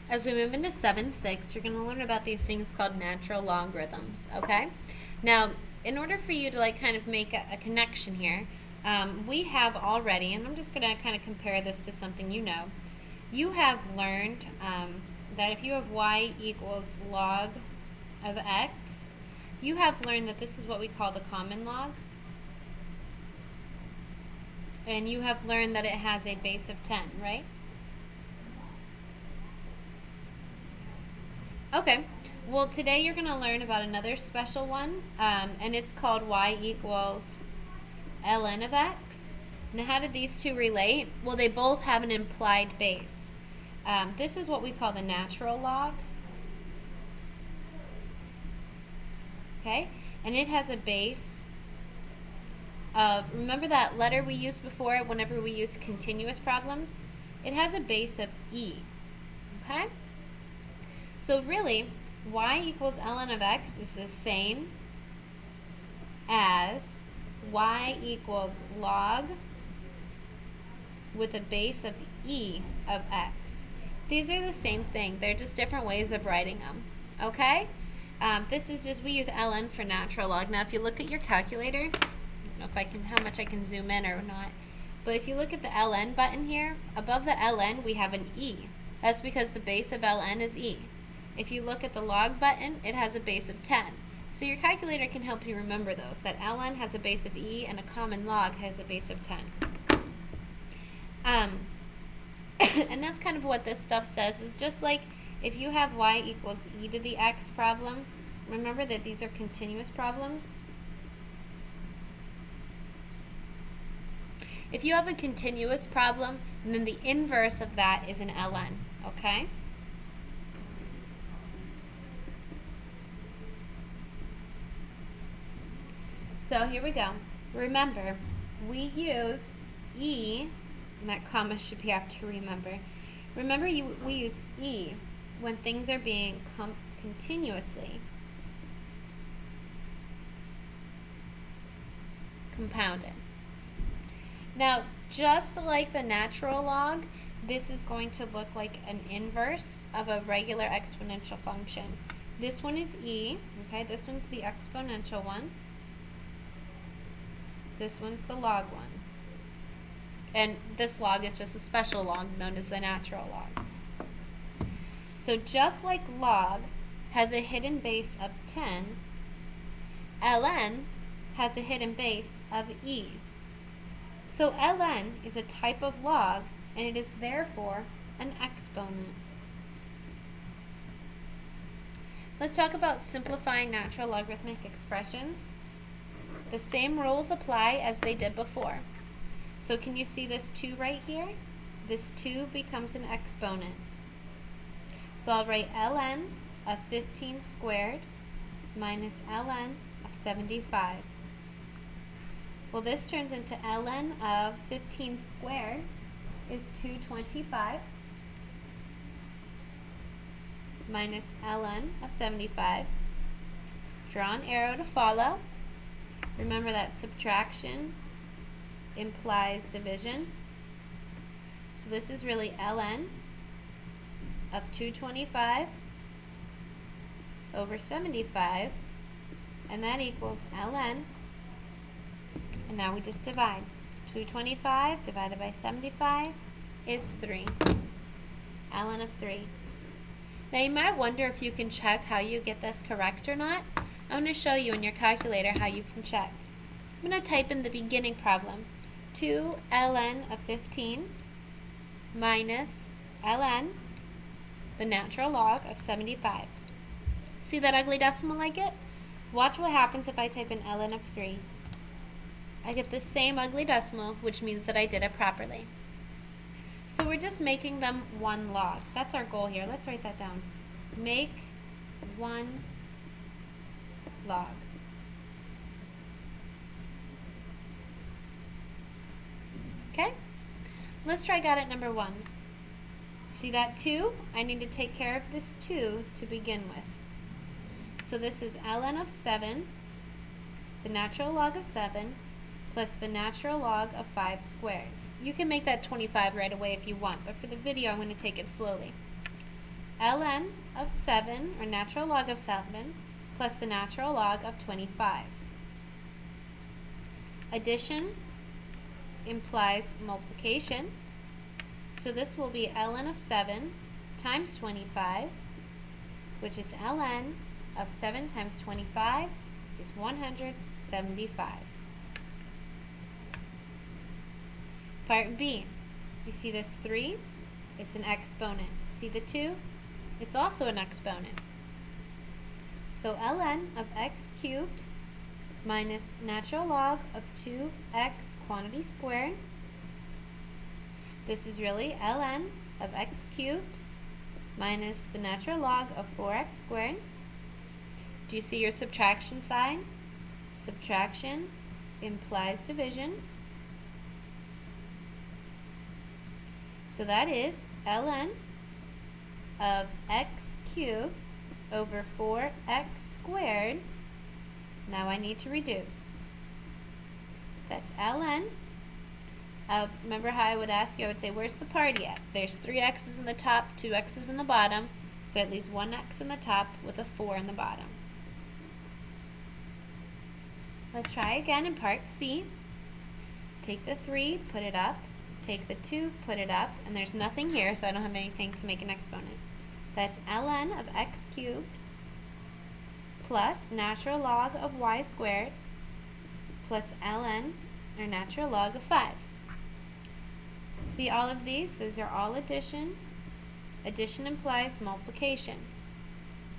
As we move into 7-6, you're going to learn about these things called natural logarithms, okay? Now, in order for you to kind of make a connection here, we have already, and I'm just going to kind of compare this to something you know. You have learned that if you have y equals log of x, you have learned that this is what we call the common log. And you have learned that it has a base of 10, right? Okay, well today you're going to learn about another special one, and it's called y equals ln of x. Now how do these two relate? Well, they both have an implied base. This is what we call the natural log. Okay, and it has a base of, remember that letter we used before whenever we used continuous problems? It has a base of e. Okay? So really, y equals ln of x is the same as y equals log with a base of e of x. These are the same thing. They're just different ways of writing them. Okay? This is just, we use ln for natural log. Now if you look at your calculator, I don't know if I can, how much I can zoom in or not, but if you look at the ln button here, above the ln we have an e. That's because the base of ln is e. If you look at the log button, it has a base of 10. So your calculator can help you remember those, that ln has a base of e and a common log has a base of 10. And that's kind of what this stuff says, is just like if you have y equals e to the x problem, remember that these are continuous problems. If you have a continuous problem, then the inverse of that is an ln, okay? So here we go. Remember, we use e, and that comma should be after remember. Remember, we use e when things are being continuously compounded. Now, just like the natural log, this is going to look like an inverse of a regular exponential function. This one is e, okay? This one's the exponential one. This one's the log one. And this log is just a special log known as the natural log. So just like log has a hidden base of 10, ln has a hidden base of e. So ln is a type of log, and it is therefore an exponent. Let's talk about simplifying natural logarithmic expressions. The same rules apply as they did before. So can you see this 2 right here? This 2 becomes an exponent. So I'll write ln of 15 squared minus ln of 75. Well, this turns into ln of 15 squared is 225 minus ln of 75. Draw an arrow to follow. Remember that subtraction implies division. So this is really ln of 225 over 75, and that equals ln, and now we just divide. 225 divided by 75 is 3. Ln of 3. Now you might wonder if you can check how you get this correct or not. I'm going to show you in your calculator how you can check. I'm going to type in the beginning problem. 2 ln of 15 minus ln, the natural log of 75. See that ugly decimal I get? Watch what happens if I type in ln of 3. I get the same ugly decimal, which means that I did it properly. So we're just making them one log. That's our goal here. Let's write that down. Make one log. Okay? Let's try got it number 1. See that 2? I need to take care of this 2 to begin with. So this is ln of 7, the natural log of 7, plus the natural log of 5 squared. You can make that 25 right away if you want, but for the video I'm going to take it slowly. ln of 7, or natural log of 7, plus the natural log of 25. Addition implies multiplication, so this will be ln of 7 times 25, which is ln of 7 times 25 is 175. Part B. You see this 3? It's an exponent. See the 2? It's also an exponent. So ln of x cubed minus natural log of 2x quantity squared. This is really ln of x cubed minus the natural log of 4x squared. Do you see your subtraction sign? Subtraction implies division. So that is ln of x cubed over 4x squared. Now I need to reduce. That's ln of, remember how I would ask you, I would say, where's the party at? There's 3 x's in the top, 2 x's in the bottom, so at least 1 x in the top with a 4 in the bottom. Let's try again in part C. Take the 3, put it up. Take the 2, put it up, and there's nothing here, so I don't have anything to make an exponent. That's ln of x cubed plus natural log of y squared plus ln, or natural log of 5. See all of these? These are all addition. Addition implies multiplication.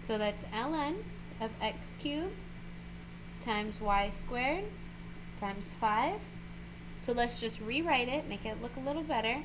So that's ln of x cubed times y squared times 5. So let's just rewrite it, make it look a little better.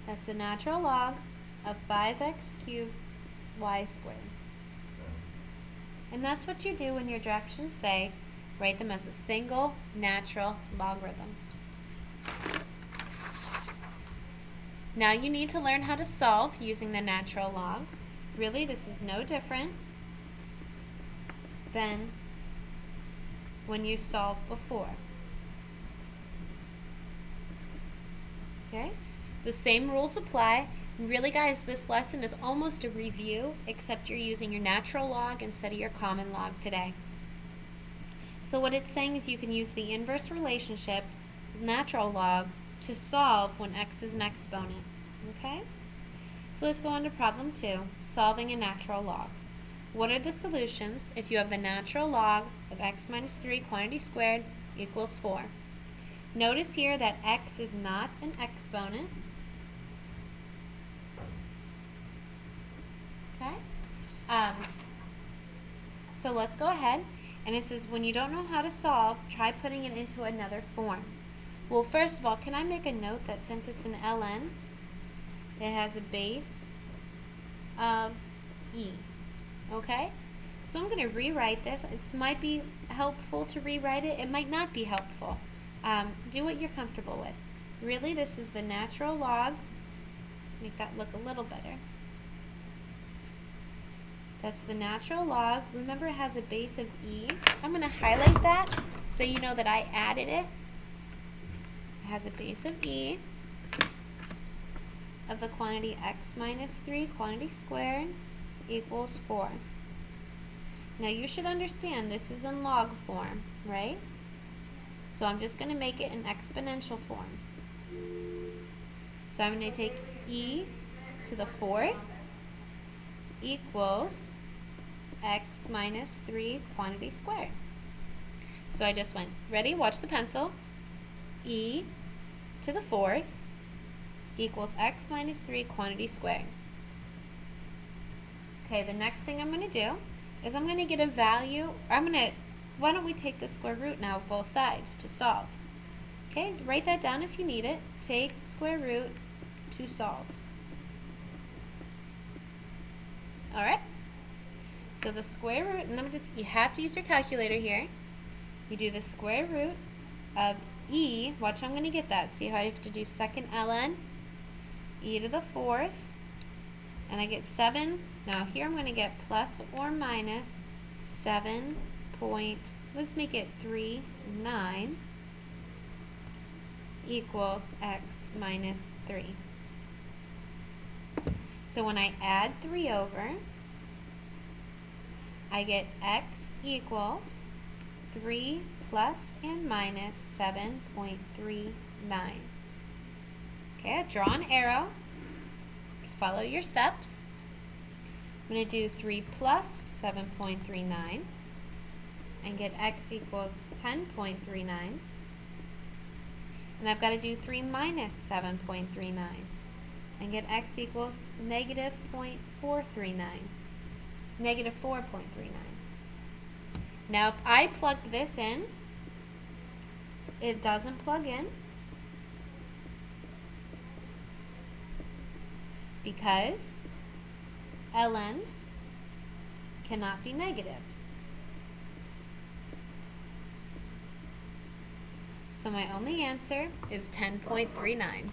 That's the natural log of 5x cubed y squared. And that's what you do when your directions say, write them as a single natural logarithm. Now you need to learn how to solve using the natural log. Really, this is no different than when you solved before. Okay? The same rules apply. Really, guys, this lesson is almost a review, except you're using your natural log instead of your common log today. So what it's saying is you can use the inverse relationship, natural log, to solve when x is an exponent. Okay? So let's go on to problem 2, solving a natural log. What are the solutions if you have the natural log of x minus 3 quantity squared equals 4? Notice here that x is not an exponent. Okay? So let's go ahead, and it says when you don't know how to solve, try putting it into another form. Well, first of all, can I make a note that since it's an ln, it has a base of e. Okay? So I'm going to rewrite this. It might be helpful to rewrite it. It might not be helpful. Do what you're comfortable with. Really, this is the natural log. Make that look a little better. That's the natural log. Remember, it has a base of e. I'm going to highlight that so you know that I added it. It has a base of e of the quantity x minus 3 quantity squared equals 4. Now you should understand this is in log form, right? So I'm just going to make it in exponential form. So I'm going to take e to the 4th equals x minus 3 quantity squared. So I just went, ready? Watch the pencil. E to the 4th equals x minus 3 quantity squared. Okay, the next thing I'm going to do is I'm going to get a value, or why don't we take the square root now of both sides to solve? Okay, write that down if you need it. Take square root to solve. Alright? So the square root, and you have to use your calculator here. You do the square root of e, watch how I'm going to get that. See how I have to do second ln? E to the 4th, and I get 7. Now here I'm going to get plus or minus 7 point, let's make it 39 equals x minus 3. So when I add 3 over, I get x equals 3 plus and minus 7.39. Okay, I draw an arrow. Follow your steps. I'm going to do 3 plus 7.39 and get x equals 10.39. And I've got to do 3 minus 7.39 and get x equals negative 0.439. Negative 4.39. Now if I plug this in, it doesn't plug in because ln's cannot be negative. So my only answer is 10.39.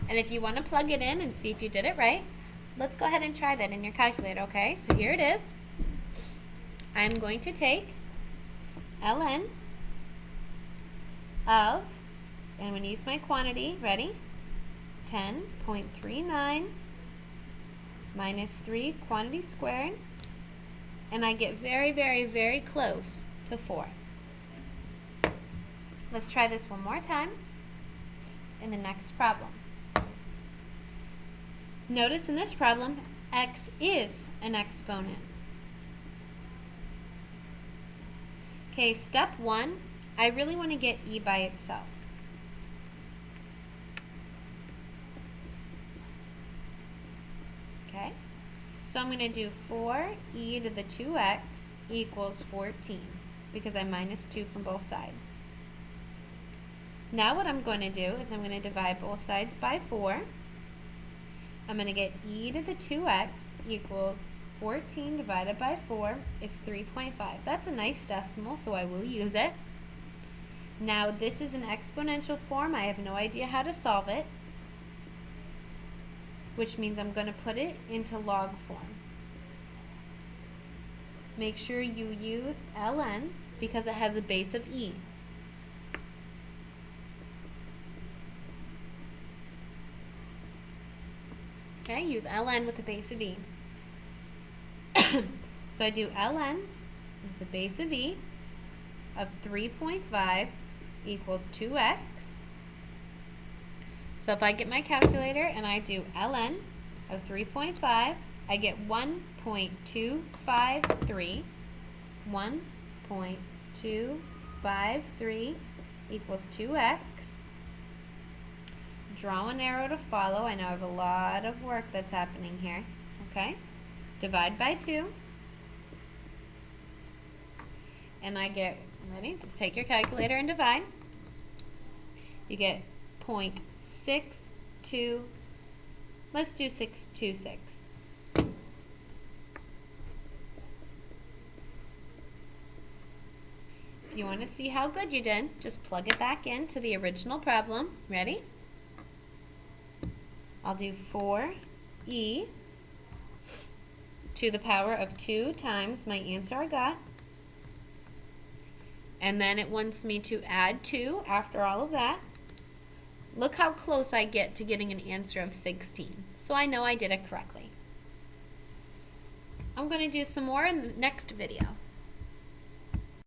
And if you want to plug it in and see if you did it right, let's go ahead and try that in your calculator, okay? So here it is. I'm going to take ln of, and I'm going to use my quantity, ready? 10.39 minus 3 quantity squared, and I get very, very, very close to 4. Let's try this one more time in the next problem. Notice in this problem, x is an exponent. Okay, step 1, I really want to get e by itself. Okay, so I'm going to do 4e to the 2x equals 14 because I minus 2 from both sides. Now what I'm going to do is I'm going to divide both sides by 4. I'm going to get e to the 2x equals 14 divided by 4 is 3.5. That's a nice decimal, so I will use it. Now this is an exponential form. I have no idea how to solve it, which means I'm going to put it into log form. Make sure you use ln because it has a base of e. Okay, use ln with the base of e. So I do ln with the base of e of 3.5 equals 2x. So if I get my calculator and I do ln of 3.5, I get 1.253. 1.253 equals 2x. Draw an arrow to follow. I know I have a lot of work that's happening here. Okay? Divide by 2. And I get, ready? Just take your calculator and divide. You get 0.62, let's do 626. If you want to see how good you did, just plug it back into the original problem. Ready? I'll do 4e to the power of 2 times my answer I got. And then it wants me to add 2 after all of that. Look how close I get to getting an answer of 16. So I know I did it correctly. I'm going to do some more in the next video.